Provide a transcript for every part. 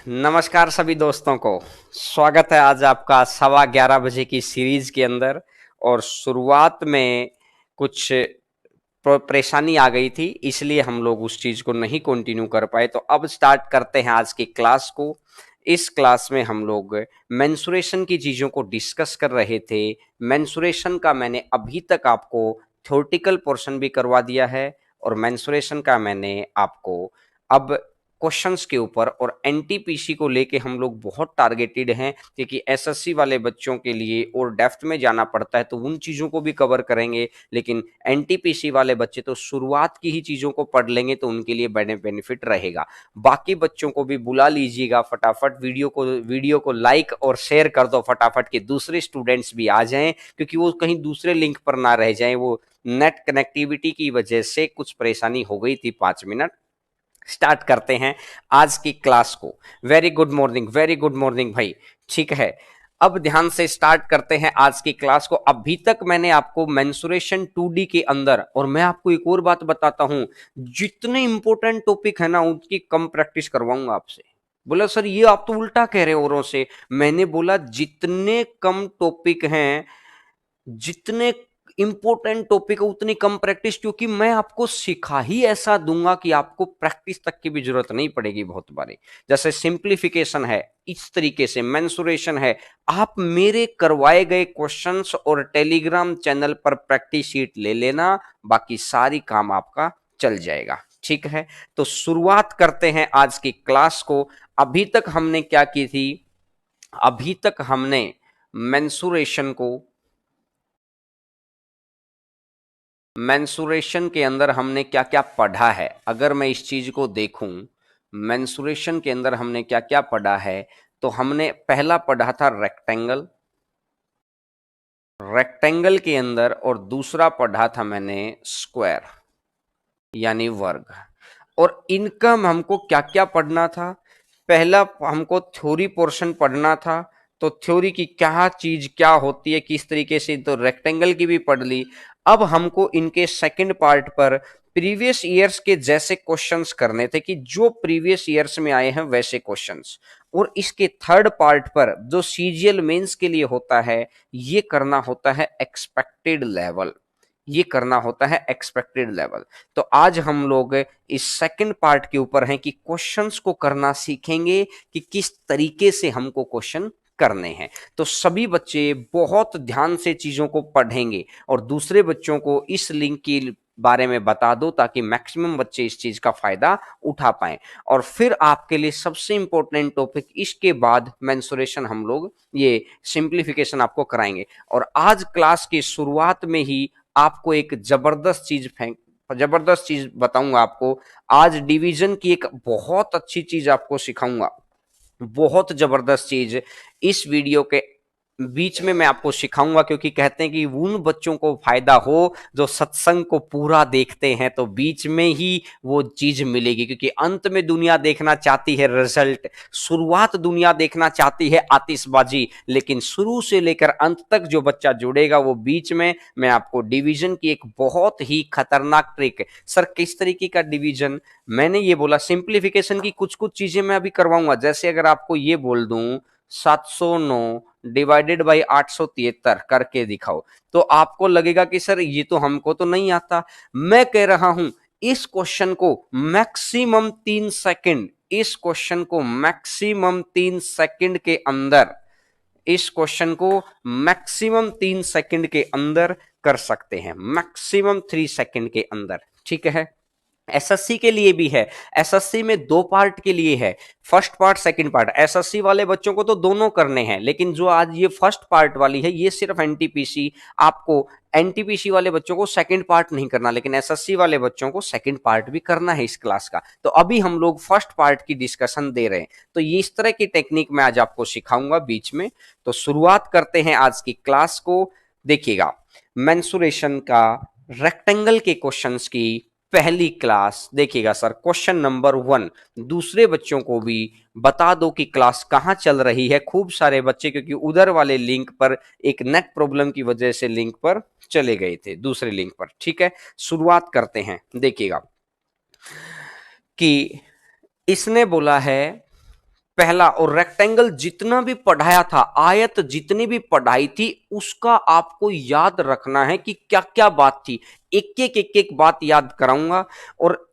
नमस्कार सभी दोस्तों को। स्वागत है आज आपका 11:15 बजे की सीरीज के अंदर। और शुरुआत में कुछ परेशानी आ गई थी, इसलिए हम लोग उस चीज को नहीं कंटिन्यू कर पाए। तो अब स्टार्ट करते हैं आज की क्लास को। इस क्लास में हम लोग मेंसुरेशन की चीजों को डिस्कस कर रहे थे। मेंसुरेशन का मैंने अभी तक आपको थ्योरेटिकल पोर्शन भी करवा दिया है, और मेंसुरेशन का मैंने आपको अब क्वेश्चंस के ऊपर और एनटीपीसी को लेके हम लोग बहुत टारगेटेड हैं, क्योंकि एसएससी वाले बच्चों के लिए और डेप्थ में जाना पड़ता है, तो उन चीज़ों को भी कवर करेंगे। लेकिन एनटीपीसी वाले बच्चे तो शुरुआत की ही चीज़ों को पढ़ लेंगे, तो उनके लिए बेनिफिट रहेगा। बाकी बच्चों को भी बुला लीजिएगा, फटाफट वीडियो को लाइक और शेयर कर दो फटाफट, के दूसरे स्टूडेंट्स भी आ जाएं, क्योंकि वो कहीं दूसरे लिंक पर ना रह जाएं। वो नेट कनेक्टिविटी की वजह से कुछ परेशानी हो गई थी। 5 मिनट स्टार्ट करते हैं आज की क्लास को। वेरी गुड मॉर्निंग भाई। ठीक है, अब ध्यान से स्टार्ट करते हैं आज की क्लास को। अभी तक मैंने आपको मेंसुरेशन 2D के अंदर, और मैं आपको एक और बात बताता हूं, जितने इंपॉर्टेंट टॉपिक है ना उनकी कम प्रैक्टिस करवाऊंगा आपसे। बोला सर ये आप तो उल्टा कह रहे हो औरों से। मैंने बोला जितने कम टॉपिक हैं, जितने इंपॉर्टेंट टॉपिक है उतनी कम प्रैक्टिस, क्योंकि मैं आपको सिखा ही ऐसा दूंगा कि आपको प्रैक्टिस तक की भी जरूरत नहीं पड़ेगी बहुत बारी। जैसे सिंप्लीफिकेशन है, इस तरीके से मेंसुरेशन है। आप मेरे करवाए गए क्वेश्चंस और टेलीग्राम चैनल पर प्रैक्टिस शीट ले लेना, बाकी सारी काम आपका चल जाएगा। ठीक है, तो शुरुआत करते हैं आज की क्लास को। अभी तक हमने क्या की थी? अभी तक हमने मेंसुरेशन को, मेंसुरेशन के अंदर हमने क्या क्या पढ़ा है, अगर मैं इस चीज को देखूं, मेंसुरेशन के अंदर हमने क्या क्या पढ़ा है, तो हमने पहला पढ़ा था रेक्टेंगल, रेक्टेंगल के अंदर, और दूसरा पढ़ा था मैंने स्क्वायर यानी वर्ग। और इनका हमको क्या क्या पढ़ना था? पहला हमको थ्योरी पोर्शन पढ़ना था, तो थ्योरी की क्या चीज क्या होती है किस तरीके से, तो रेक्टेंगल की भी पढ़ ली। अब हमको इनके सेकंड पार्ट पर प्रीवियस ईयर्स के जैसे क्वेश्चंस करने थे, कि जो प्रीवियस ईयर्स में आए हैं वैसे क्वेश्चंस। और इसके थर्ड पार्ट पर जो सीजीएल मेंस के लिए होता है, ये करना होता है एक्सपेक्टेड लेवल, ये करना होता है एक्सपेक्टेड लेवल। तो आज हम लोग इस सेकंड पार्ट के ऊपर हैं, कि क्वेश्चंस को करना सीखेंगे, कि किस तरीके से हमको क्वेश्चन करने हैं। तो सभी बच्चे बहुत ध्यान से चीजों को पढ़ेंगे, और दूसरे बच्चों को इस लिंक की बारे में बता दो, ताकि मैक्सिमम बच्चे इस चीज का फायदा उठा पाएं। और फिर आपके लिए सबसे इंपॉर्टेंट टॉपिक, इसके बाद मेंसुरेशन हम लोग ये सिंप्लीफिकेशन आपको कराएंगे। और आज क्लास की शुरुआत में ही आपको एक जबरदस्त चीज बताऊंगा आपको। आज डिवीजन की एक बहुत अच्छी चीज आपको सिखाऊंगा, बहुत जबरदस्त चीज इस वीडियो के बीच में मैं आपको सिखाऊंगा, क्योंकि कहते हैं कि उन बच्चों को फायदा हो जो सत्संग को पूरा देखते हैं, तो बीच में ही वो चीज मिलेगी। क्योंकि अंत में दुनिया देखना चाहती है रिजल्ट, शुरुआत दुनिया देखना चाहती है आतिशबाजी, लेकिन शुरू से लेकर अंत तक जो बच्चा जुड़ेगा वो बीच में, मैं आपको डिवीजन की एक बहुत ही खतरनाक ट्रिक। सर किस तरीके का डिवीजन? मैंने ये बोला सिंप्लीफिकेशन की कुछ कुछ चीजें मैं अभी करवाऊंगा। जैसे अगर आपको ये बोल दूं 709 डिवाइडेड बाई 873 करके दिखाओ, तो आपको लगेगा कि सर ये तो हमको तो नहीं आता। मैं कह रहा हूं इस क्वेश्चन को मैक्सिमम 3 सेकंड, इस क्वेश्चन को मैक्सिमम 3 सेकंड के अंदर, इस क्वेश्चन को मैक्सिमम 3 सेकंड के अंदर कर सकते हैं, मैक्सिमम 3 सेकंड के अंदर। ठीक है, एसएससी के लिए भी है। एसएससी में 2 पार्ट के लिए है, first part second part. SSC वाले बच्चों को तो दोनों करने हैं, लेकिन जो आज ये फर्स्ट पार्ट वाली है ये सिर्फ एनटीपीसी। आपको एनटीपीसी वाले बच्चों को सेकंड पार्ट नहीं करना, लेकिन एसएससी वाले बच्चों को सेकंड पार्ट भी करना है इस क्लास का। तो अभी हम लोग फर्स्ट पार्ट की डिस्कशन दे रहे हैं, तो ये इस तरह की टेक्निक मैं आज आपको सिखाऊंगा बीच में। तो शुरुआत करते हैं आज की क्लास को। देखिएगा, मेंसुरेशन का रेक्टेंगल के क्वेश्चंस की पहली क्लास देखिएगा। सर क्वेश्चन नंबर 1, दूसरे बच्चों को भी बता दो कि क्लास कहां चल रही है। खूब सारे बच्चे, क्योंकि उधर वाले लिंक पर एक नेट प्रॉब्लम की वजह से लिंक पर चले गए थे, दूसरे लिंक पर। ठीक है, शुरुआत करते हैं। देखिएगा कि इसने बोला है पहला, और रेक्टेंगल जितना भी पढ़ाया था, आयत जितनी भी पढ़ाई थी, उसका आपको याद रखना है कि क्या क्या बात थी। एक एक बात याद कराऊंगा, और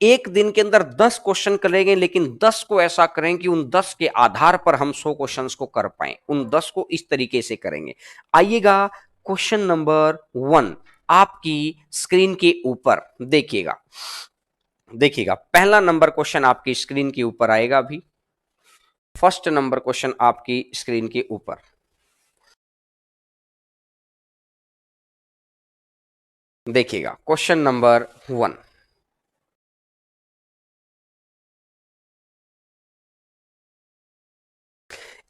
एक दिन के अंदर 10 क्वेश्चन करेंगे, लेकिन 10 को ऐसा करें कि उन 10 के आधार पर हम 100 क्वेश्चंस को कर पाए। उन 10 को इस तरीके से करेंगे। आइएगा क्वेश्चन नंबर 1 आपकी स्क्रीन के ऊपर देखिएगा। देखिएगा, पहला नंबर क्वेश्चन आपकी स्क्रीन के ऊपर आएगा। अभी फर्स्ट नंबर क्वेश्चन आपकी स्क्रीन के ऊपर देखिएगा। क्वेश्चन नंबर 1,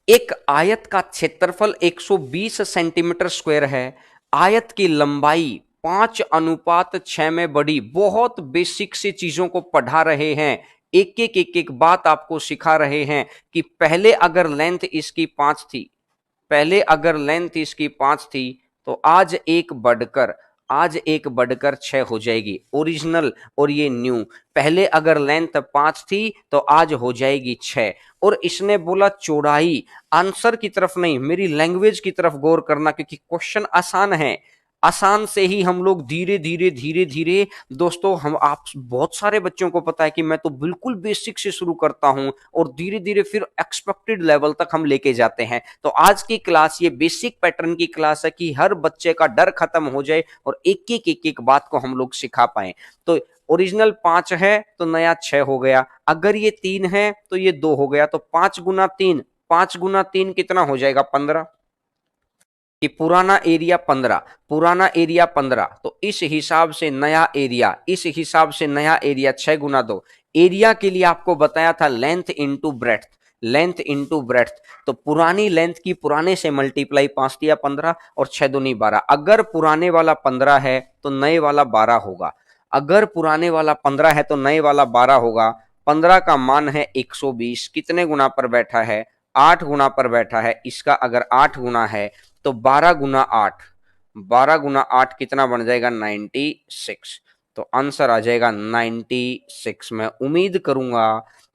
एक आयत का क्षेत्रफल 120 सेंटीमीटर स्क्वायर है। आयत की लंबाई 5:6 में बढ़ी। बहुत बेसिक से चीजों को पढ़ा रहे हैं, एक एक बात आपको सिखा रहे हैं कि पहले अगर लेंथ इसकी 5 थी, पहले अगर लेंथ इसकी 5 थी, तो आज एक बढ़कर 6 हो जाएगी। ओरिजिनल और ये न्यू, पहले अगर लेंथ 5 थी तो आज हो जाएगी 6। और इसने बोला चौड़ाई, आंसर की तरफ नहीं, मेरी लैंग्वेज की तरफ गौर करना, क्योंकि क्वेश्चन आसान है। आसान से ही हम लोग धीरे धीरे धीरे धीरे, दोस्तों हम आप बहुत सारे बच्चों को पता है कि मैं तो बिल्कुल बेसिक से शुरू करता हूं और धीरे धीरे फिर एक्सपेक्टेड लेवल तक हम लेके जाते हैं। तो आज की क्लास ये बेसिक पैटर्न की क्लास है कि हर बच्चे का डर खत्म हो जाए और एक एक बात को हम लोग सिखा पाए। तो ओरिजिनल 5 है तो नया 6 हो गया, अगर ये 3 है तो ये 2 हो गया, तो 5 गुना 3, 5 गुना 3 कितना हो जाएगा? 15। कि पुराना एरिया 15, पुराना एरिया 15, तो इस हिसाब से नया एरिया, इस हिसाब से नया एरिया 6 गुना 2। एरिया के लिए आपको बताया था length into breadth, length into breadth. तो पुरानी लेंथ की पुराने से मल्टीप्लाई 5 दिया 15 और 6 दूनी 12। अगर पुराने वाला 15 है तो नए वाला 12 होगा, अगर पुराने वाला 15 है तो नए वाला 12 होगा। 15 का मान है 120, कितने गुना पर बैठा है? 8 गुना पर बैठा है। इसका अगर 8 गुना है तो 12 गुना 8, 12 गुना 8 कितना बन जाएगा? 96। तो आंसर आ जाएगा 96। मैं उम्मीद करूंगा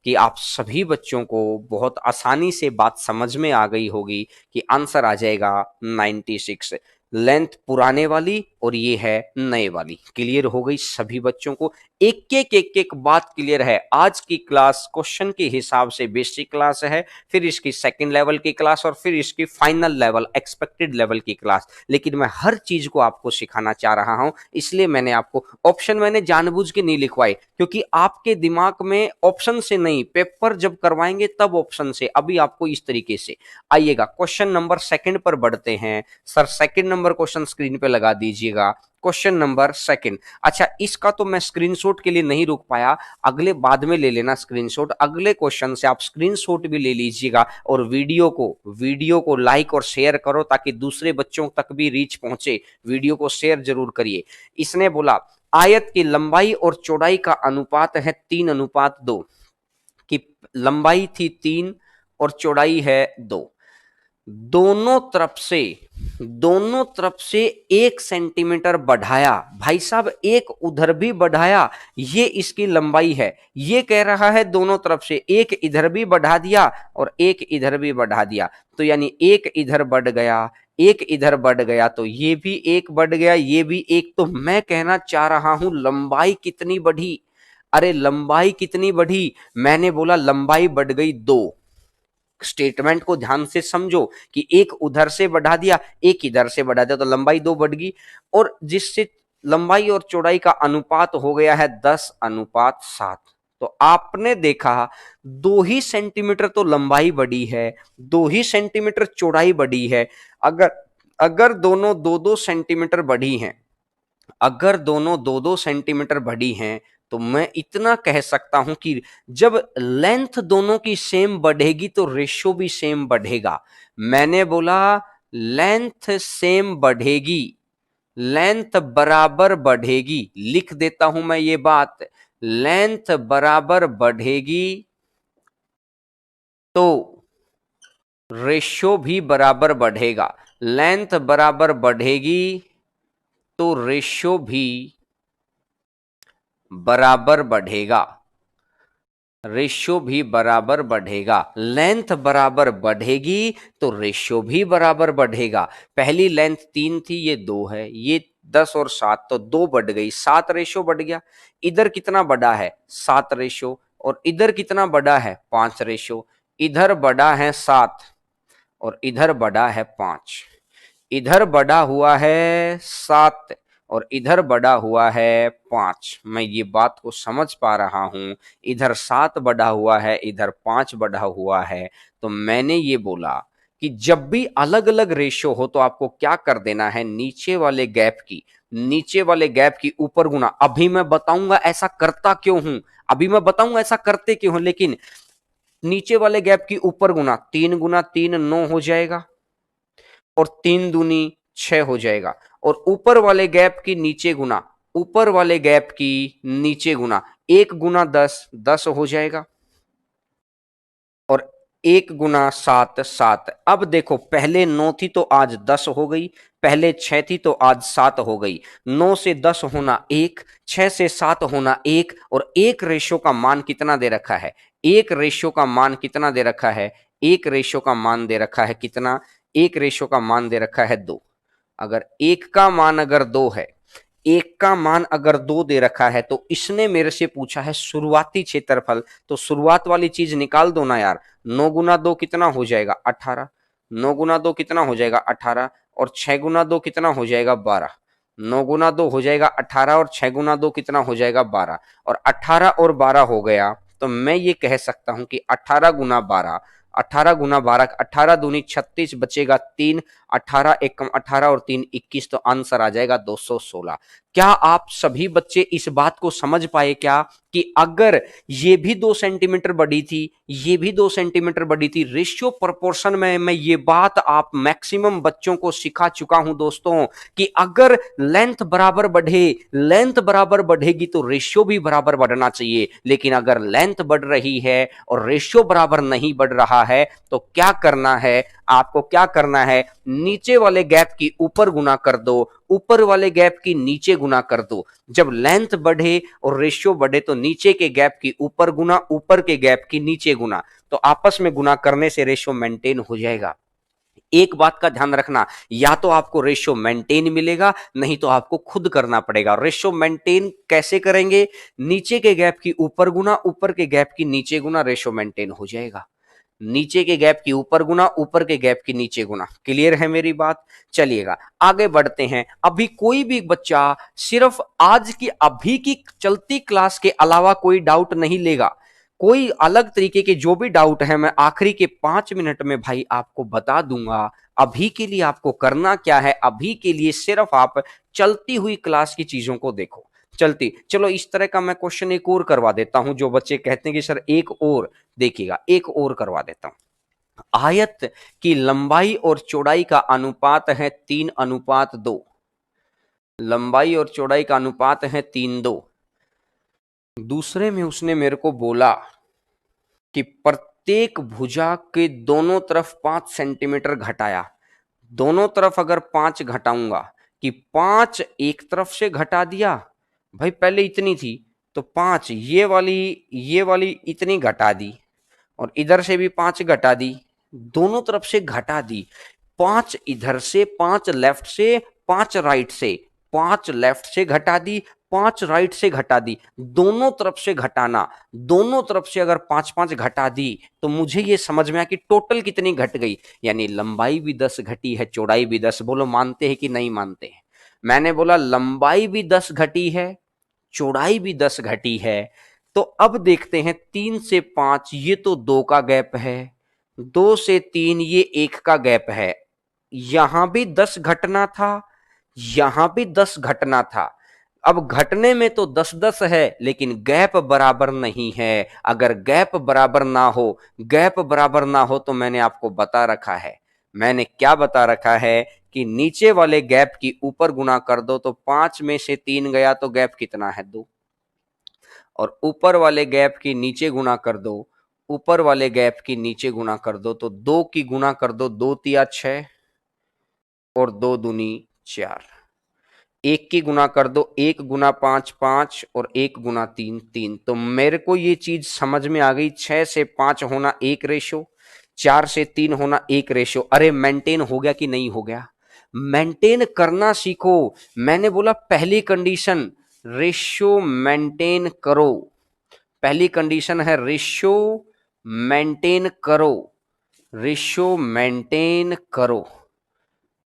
कि आप सभी बच्चों को बहुत आसानी से बात समझ में आ गई होगी कि आंसर आ जाएगा 96। लेंथ पुराने वाली और ये है नए वाली। क्लियर हो गई सभी बच्चों को? एक एक बात क्लियर है। आज की क्लास क्वेश्चन के हिसाब से बेसिक क्लास है, फिर इसकी सेकंड लेवल की क्लास और फिर इसकी फाइनल लेवल एक्सपेक्टेड लेवल की क्लास। लेकिन मैं हर चीज को आपको सिखाना चाह रहा हूं, इसलिए मैंने आपको ऑप्शन मैंने जानबूझ के नहीं लिखवाए, क्योंकि आपके दिमाग में ऑप्शन से नहीं, पेपर जब करवाएंगे तब ऑप्शन से। अभी आपको इस तरीके से आइएगा। क्वेश्चन नंबर सेकंड पर बढ़ते हैं। Sir second number question screen पे लगा दीजिएगा। Question number second. अच्छा, इसका तो मैं स्क्रीनशॉट के लिए नहीं रुक पाया, अगले बाद में ले लेना स्क्रीनशॉट। अगले क्वेश्चन से आप स्क्रीनशॉट भी ले लीजिएगा और वीडियो को लाइक और शेयर करो ताकि दूसरे बच्चों तक भी रीच पहुंचे। वीडियो को शेयर जरूर करिए। इसने बोला आयत की लंबाई और चौड़ाई का अनुपात है 3:2, कि लंबाई थी 3 और चौड़ाई है 2। दोनों तरफ से 1 सेंटीमीटर बढ़ाया। भाई साहब एक उधर भी बढ़ाया, ये इसकी लंबाई है। ये कह रहा है दोनों तरफ से एक इधर भी बढ़ा दिया और एक इधर भी बढ़ा दिया, तो यानी एक इधर बढ़ गया, एक इधर बढ़ गया, तो ये भी एक बढ़ गया, ये भी एक। तो मैं कहना चाह रहा हूं लंबाई कितनी बढ़ी? अरे लंबाई कितनी बढ़ी? मैंने बोला लंबाई बढ़ गई 2। स्टेटमेंट को ध्यान से समझो कि एक उधर से बढ़ा दिया, एक इधर से बढ़ा दिया, तो लंबाई 2 बढ़ गई। और जिससे लंबाई और चौड़ाई का अनुपात हो गया है 10:7। तो आपने देखा 2 ही सेंटीमीटर तो लंबाई बढ़ी है, 2 ही सेंटीमीटर चौड़ाई बढ़ी है। अगर अगर दोनों 2-2 सेंटीमीटर बढ़ी हैं, अगर दोनों 2-2 सेंटीमीटर बढ़ी हैं, तो मैं इतना कह सकता हूं कि जब लेंथ दोनों की सेम बढ़ेगी तो रेशियो भी सेम बढ़ेगा। मैंने बोला लेंथ सेम बढ़ेगी, लेंथ बराबर बढ़ेगी। लिख देता हूं मैं ये बात, लेंथ बराबर बढ़ेगी तो रेशियो भी बराबर बढ़ेगा। लेंथ बराबर बढ़ेगी तो रेशियो भी बराबर बढ़ेगा। रेशियो भी बराबर बढ़ेगा। लेंथ बराबर बढ़ेगी तो रेशियो भी बराबर बढ़ेगा। पहली लेंथ 3 थी, ये 2 है, ये 10 और 7 तो 2 बढ़ गई, 7 रेशियो बढ़ गया। इधर कितना बड़ा है? 7 रेशियो। और इधर कितना बड़ा है? 5 रेशियो। इधर बड़ा है 7 और इधर बड़ा है 5। इधर बड़ा हुआ है 7 और इधर बड़ा हुआ है 5। मैं ये बात को समझ पा रहा हूं। इधर 7 बड़ा हुआ है, इधर 5 बड़ा हुआ है। तो मैंने ये बोला कि जब भी अलग अलग रेशियो हो तो आपको क्या कर देना है? नीचे वाले गैप की ऊपर गुना। अभी मैं बताऊंगा ऐसा करता क्यों हूं, अभी मैं बताऊंगा ऐसा करते क्यों हूं, लेकिन नीचे वाले गैप की ऊपर गुना। 3 गुना 3 9 हो जाएगा और 3 दूनी 6 हो जाएगा। और ऊपर वाले गैप की नीचे गुना, ऊपर वाले गैप की नीचे गुना, 1 गुना 10 10 हो जाएगा और 1 गुना 7 7। अब देखो, पहले 9 थी तो आज 10 हो गई, पहले 6 थी तो आज 7 हो गई। 9 से 10 होना 1, 6 से 7 होना 1, और एक रेशियो का मान कितना दे रखा है? एक रेशियो का मान कितना दे रखा है? एक रेशियो का मान दे रखा है कितना? एक रेशियो का मान दे रखा है 2। अगर एक का मान अगर 2 है, एक का मान अगर 2 दे रखा है, तो इसने मेरे से पूछा है शुरुआती क्षेत्रफल। तो शुरुआत वाली चीज निकाल दो ना यार। 9 गुना 2 कितना हो जाएगा? 18। 9 गुना 2 कितना हो जाएगा? 18। और 6 गुना 2 कितना हो जाएगा? 12। 9 गुना 2 हो जाएगा 18 और 6 गुना 2 कितना हो जाएगा? 12। और 18 और 12 हो गया तो मैं ये कह सकता हूं कि 18 गुना 12, 18 गुना 12, 18 दूनी 36, बचेगा 3, 18 एकम 18 और 3 21, तो आंसर आ जाएगा 216। क्या आप सभी बच्चे इस बात को समझ पाए क्या कि अगर ये भी 2 सेंटीमीटर बड़ी थी, ये भी 2 सेंटीमीटर बड़ी थी, रेशियो प्रोपोर्शन में मैं ये बात आप मैक्सिमम बच्चों को सिखा चुका हूं दोस्तों कि अगर लेंथ बराबर बढ़ेगी तो रेशियो भी बराबर बढ़ना चाहिए। लेकिन अगर लेंथ बढ़ रही है और रेशियो बराबर नहीं बढ़ रहा है तो क्या करना है? आपको क्या करना है? नीचे वाले गैप की ऊपर गुना कर दो, ऊपर वाले गैप की नीचे गुना कर दो। जब लेंथ बढ़े और रेशियो बढ़े तो नीचे के गैप की ऊपर गुना, ऊपर के गैप की नीचे गुना, तो आपस में गुना करने से रेशियो मेंटेन हो जाएगा। एक बात का ध्यान रखना, या तो आपको रेशियो मेंटेन मिलेगा, नहीं तो आपको खुद करना पड़ेगा। रेशियो मेंटेन कैसे करेंगे? नीचे के गैप की ऊपर गुना, ऊपर के गैप की नीचे गुना, रेशियो मेंटेन हो जाएगा। नीचे के गैप की ऊपर गुना, ऊपर के गैप की नीचे गुना। क्लियर है मेरी बात? चलिएगा आगे बढ़ते हैं। अभी कोई भी बच्चा सिर्फ आज की अभी की चलती क्लास के अलावा कोई डाउट नहीं लेगा। कोई अलग तरीके के जो भी डाउट है मैं आखिरी के 5 मिनट में भाई आपको बता दूंगा। अभी के लिए आपको करना क्या है? अभी के लिए सिर्फ आप चलती हुई क्लास की चीजों को देखो। चलो इस तरह का मैं क्वेश्चन एक और करवा देता हूं। जो बच्चे कहते हैं कि सर एक और, देखिएगा एक और करवा देता हूं। आयत की लंबाई और चौड़ाई का अनुपात है 3:2। लंबाई और चौड़ाई का अनुपात है 3:2। दूसरे में उसने मेरे को बोला कि प्रत्येक भुजा के दोनों तरफ 5 सेंटीमीटर घटाया। दोनों तरफ अगर 5 घटाऊंगा, कि 5 एक तरफ से घटा दिया, भाई पहले इतनी थी तो 5 ये वाली इतनी घटा दी, और इधर से भी 5 घटा दी, दोनों तरफ से घटा दी। 5 इधर से, 5 लेफ्ट से, 5 राइट से, 5 लेफ्ट से घटा दी, 5 राइट से घटा दी। दोनों तरफ से घटाना, दोनों तरफ से अगर 5 5 घटा दी तो मुझे ये समझ में आया कि टोटल कितनी घट गई। यानी लंबाई भी 10 घटी है, चौड़ाई भी 10। बोलो मानते हैं कि नहीं मानते हैं? मैंने बोला लंबाई भी 10 घटी है, चौड़ाई भी 10 घटी है। तो अब देखते हैं 3 से 5 ये तो 2 का गैप है, 2 से 3 ये 1 का गैप है। यहां भी 10 घटना था, यहां भी 10 घटना था। अब घटने में तो 10 10 है, लेकिन गैप बराबर नहीं है। अगर गैप बराबर ना हो, गैप बराबर ना हो तो मैंने आपको बता रखा है, मैंने क्या बता रखा है कि नीचे वाले गैप की ऊपर गुना कर दो तो 5 में से 3 गया तो गैप कितना है? 2। और ऊपर वाले गैप की नीचे गुना कर दो, ऊपर वाले गैप की नीचे गुना कर दो तो 2 की गुना कर दो, 2 तिया 6 और 2 दूनी 4। एक की गुना कर दो, 1 गुना 5 5 और 1 गुना 3 3। तो मेरे को ये चीज समझ में आ गई, 6 से 5 होना 1 रेशो, 4 से 3 होना 1 रेशो। अरे मेंटेन हो गया कि नहीं हो गया? मेंटेन करना सीखो। मैंने बोला पहली कंडीशन रेशियो मेंटेन करो, पहली कंडीशन है रेशियो मेंटेन करो, रेशियो मेंटेन करो।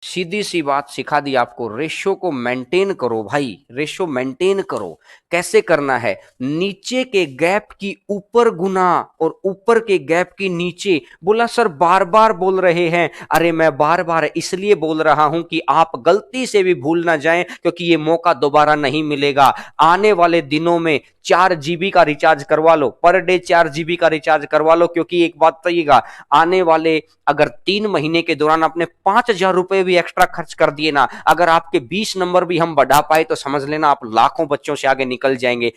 सीधी सी बात सिखा दी आपको, रेशियो को मेंटेन करो भाई, रेशियो मेंटेन करो। कैसे करना है? नीचे के गैप की ऊपर गुना और ऊपर के गैप की नीचे। बोला सर बार बार बोल रहे हैं। अरे मैं बार बार इसलिए बोल रहा हूं कि आप गलती से भी भूल ना जाएं, क्योंकि ये मौका दोबारा नहीं मिलेगा। आने वाले दिनों में 4 GB का रिचार्ज करवा लो, पर डे 4 GB का रिचार्ज करवा लो, क्योंकि एक बात कहिएगा, आने वाले अगर 3 महीने के दौरान आपने 5,000 रुपए भी एक्स्ट्रा खर्च कर दिए ना, अगर आपके 20 नंबर भी हम बढ़ा पाए तो समझ लेना आप लाखों बच्चों से आगे निकल जाएंगे।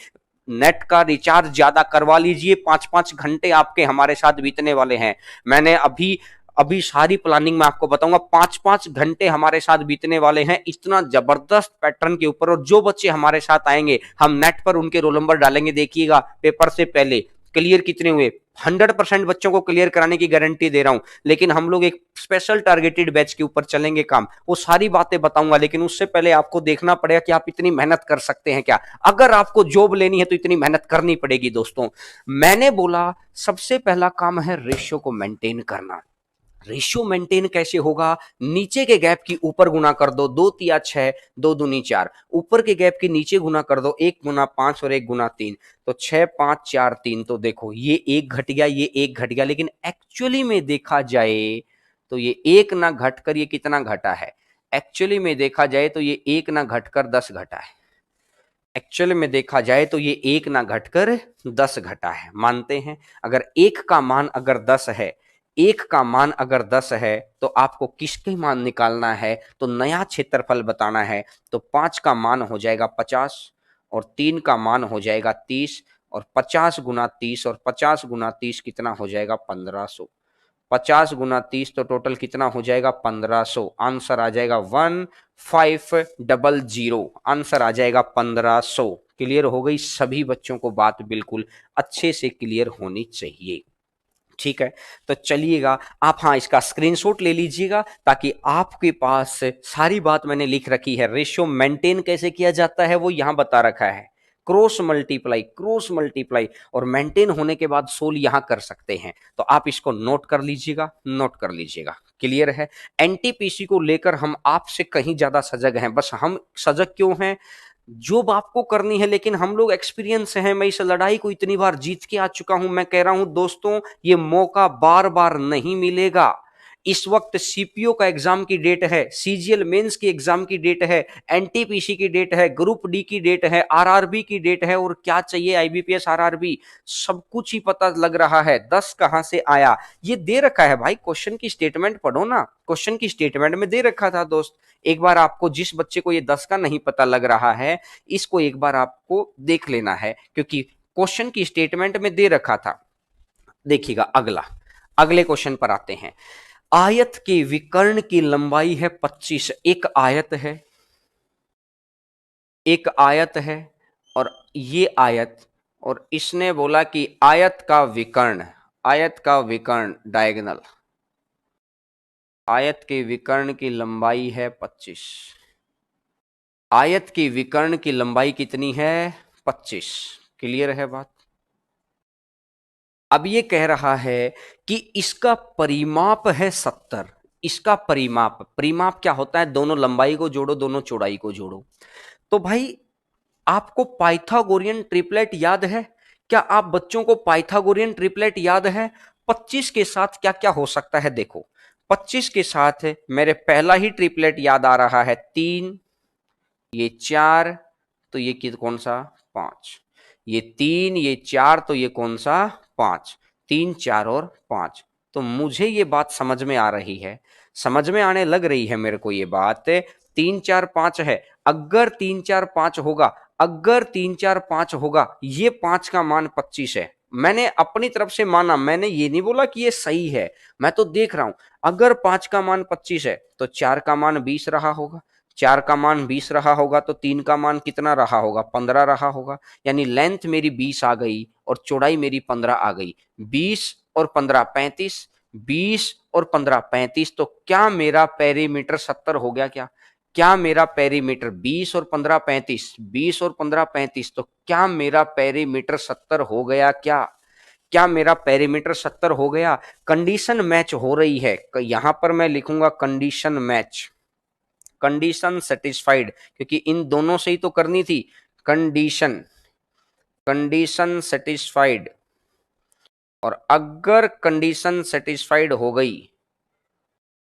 नेट का रिचार्ज ज्यादा करवा लीजिए, 5-5 घंटे आपके हमारे साथ बीतने वाले हैं। मैंने अभी अभी सारी प्लानिंग में आपको बताऊंगा, 5-5 घंटे हमारे साथ बीतने वाले हैं, इतना जबरदस्त पैटर्न के ऊपर। और जो बच्चे हमारे साथ आएंगे हम नेट पर उनके रोल नंबर डालेंगे, देखिएगा पेपर से पहले क्लियर कितने हुए। 100% बच्चों को क्लियर कराने की गारंटी दे रहा हूं। लेकिन हम लोग एक स्पेशल टारगेटेड बैच के ऊपर चलेंगे काम, वो सारी बातें बताऊंगा। लेकिन उससे पहले आपको देखना पड़ेगा कि आप इतनी मेहनत कर सकते हैं क्या। अगर आपको जॉब लेनी है तो इतनी मेहनत करनी पड़ेगी दोस्तों। मैंने बोला सबसे पहला काम है रेशियो को मेंटेन करना। रेशियो मेंटेन कैसे होगा? नीचे के गैप की ऊपर गुना कर दो, 2 तिया 6, 2 दूनी 4। ऊपर के गैप की नीचे गुना कर दो, 1 गुना 5 और 1 गुना 3। तो 6 5 4 3। तो देखो ये एक घट गया, ये एक घट गया, लेकिन एक्चुअली में देखा जाए तो ये एक ना घटकर ये कितना घटा है? एक्चुअली में देखा जाए तो ये एक ना घटकर 10 घटा है। एक्चुअल में देखा जाए तो ये एक ना घटकर 10 घटा है। मानते हैं? अगर एक का मान अगर 10 है, एक का मान अगर 10 है, तो आपको किसके मान निकालना है? तो नया क्षेत्रफल बताना है। तो 5 का मान हो जाएगा 50 और 3 का मान हो जाएगा 30, और 50 गुना 30 और 50 गुना 30 कितना हो जाएगा? 1500। 50 गुना 30 तो टोटल कितना हो जाएगा? 1500। आंसर आ जाएगा 1500। आंसर आ जाएगा 1500। क्लियर हो गई सभी बच्चों को बात? बिल्कुल अच्छे से क्लियर होनी चाहिए। ठीक है, तो चलिएगा आप, हाँ, इसका स्क्रीनशॉट ले लीजिएगा ताकि आपके पास सारी बात मैंने लिख रखी है। रेशियो मेंटेन कैसे किया जाता है वो यहां बता रखा है। क्रॉस मल्टीप्लाई, क्रॉस मल्टीप्लाई, और मेंटेन होने के बाद सोल यहां कर सकते हैं। तो आप इसको नोट कर लीजिएगा, नोट कर लीजिएगा। क्लियर है? एनटीपीसी को लेकर हम आपसे कहीं ज्यादा सजग हैं। बस हम सजग क्यों हैं? जॉब आपको करनी है, लेकिन हम लोग एक्सपीरियंस हैं। मैं इस लड़ाई को इतनी बार जीत के आ चुका हूं। मैं कह रहा हूं दोस्तों, ये मौका बार बार नहीं मिलेगा। इस वक्त सीपीओ का एग्जाम की डेट है, सीजीएल मेंस की एग्जाम की डेट है, एनटीपीसी की डेट है, ग्रुप डी की डेट है, आरआरबी की डेट है, और क्या चाहिए? आईबीपीएस, आरआरबी, सब कुछ ही पता लग रहा है। 10 कहां से आया? ये दे रखा है भाई, क्वेश्चन की स्टेटमेंट पढ़ो ना। क्वेश्चन की स्टेटमेंट में दे रखा था दोस्त। एक बार आपको, जिस बच्चे को ये 10 का नहीं पता लग रहा है, इसको एक बार आपको देख लेना है, क्योंकि क्वेश्चन की स्टेटमेंट में दे रखा था। देखिएगा अगला, अगले क्वेश्चन पर आते हैं। आयत के विकर्ण की लंबाई है 25। एक आयत है, एक आयत है, और ये आयत, और इसने बोला कि आयत का विकर्ण, आयत का विकर्ण डायगोनल, आयत के विकर्ण की लंबाई है 25। आयत की विकर्ण की लंबाई कितनी है? 25। क्लियर है बात? अब ये कह रहा है कि इसका परिमाप है 70। इसका परिमाप, परिमाप क्या होता है? दोनों लंबाई को जोड़ो, दोनों चौड़ाई को जोड़ो। तो भाई आपको पाइथागोरियन ट्रिपलेट याद है? क्या आप बच्चों को पाइथागोरियन ट्रिपलेट याद है? 25 के साथ क्या क्या हो सकता है? देखो, 25 के साथ मेरे पहला ही ट्रिपलेट याद आ रहा है 3, ये 4, तो ये कौन सा? 5। ये 3, ये 4, तो ये कौन सा? 5। 3 4 और 5। तो मुझे ये बात समझ में आ रही है, समझ में आने लग रही है मेरे को ये बात। 3 4 5 है। अगर 3 4 5 होगा, अगर 3 4 5 होगा, ये 5 का मान 25 है। मैंने अपनी तरफ से माना, मैंने ये नहीं बोला कि ये सही है, मैं तो देख रहा हूं। अगर 5 का मान 25 है तो 4 का मान 20 रहा होगा, 4 का मान 20 रहा होगा तो 3 का मान कितना रहा होगा, 15 रहा होगा। यानी लेंथ मेरी 20 आ गई और चौड़ाई मेरी 15 आ गई। 20 और 15 35, 20 और 15 35, तो क्या मेरा पेरीमीटर 70 हो गया क्या? क्या मेरा पेरीमीटर 20 और 15 35, 20 और 15 35, तो क्या मेरा पेरीमीटर 70 हो गया क्या? क्या मेरा पेरीमीटर 70 हो गया? कंडीशन मैच हो रही है, यहां पर मैं लिखूंगा कंडीशन मैच, कंडीशन सेटिस्फाइड, क्योंकि इन दोनों से ही तो करनी थी। Condition, condition satisfied. और अगर कंडीशन सेटिस्फाइड हो गई,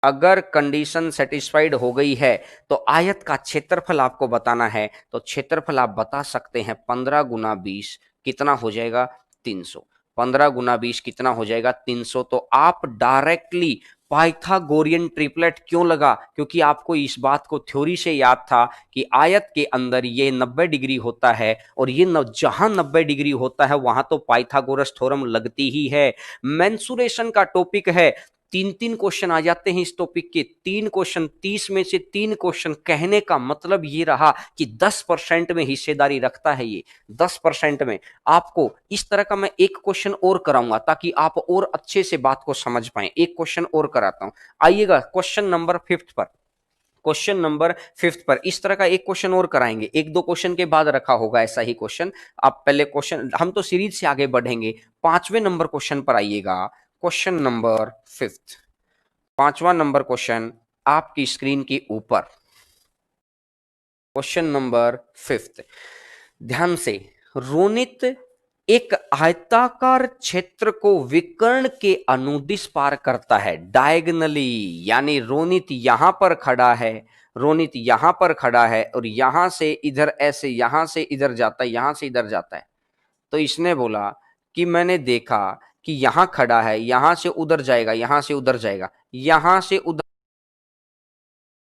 अगर कंडीशन सेटिस्फाइड हो गई है तो आयत का क्षेत्रफल आपको बताना है। तो क्षेत्रफल आप बता सकते हैं 15 गुना 20 कितना हो जाएगा, 300। 15 गुना 20 कितना हो जाएगा, 300। तो आप डायरेक्टली पाइथागोरियन ट्रिपलेट क्यों लगा? क्योंकि आपको इस बात को थ्योरी से याद था कि आयत के अंदर ये 90 डिग्री होता है, और ये जहां 90 डिग्री होता है वहां तो पाइथागोरस थ्योरम लगती ही है। मेंसुरेशन का टॉपिक है, 3-3 क्वेश्चन आ जाते हैं इस टॉपिक के, 3 क्वेश्चन, 30 में से 3 क्वेश्चन। कहने का मतलब ये रहा कि 10% में हिस्सेदारी रखता है ये, 10% में। आपको इस तरह का मैं एक क्वेश्चन और कराऊंगा ताकि आप और अच्छे से बात को समझ पाए। एक क्वेश्चन और कराता हूं, आइएगा क्वेश्चन नंबर 5 पर। क्वेश्चन नंबर 5 पर इस तरह का एक क्वेश्चन और कराएंगे, एक दो क्वेश्चन के बाद रखा होगा ऐसा ही क्वेश्चन। आप पहले क्वेश्चन, हम तो सीरीज से आगे बढ़ेंगे, 5वें नंबर क्वेश्चन पर आइएगा। क्वेश्चन नंबर 5, 5वां नंबर क्वेश्चन आपकी स्क्रीन के ऊपर। क्वेश्चन नंबर 5, ध्यान से। रोनित एक आयताकार क्षेत्र को विकर्ण के अनुदिश पार करता है, डायगनली। यानी रोनित यहां पर खड़ा है, रोनित यहां पर खड़ा है और यहां से इधर ऐसे, यहां से इधर जाता है, यहां से इधर जाता है। तो इसने बोला कि मैंने देखा कि यहां खड़ा है, यहां से उधर जाएगा, यहां से उधर जाएगा, यहां से उधर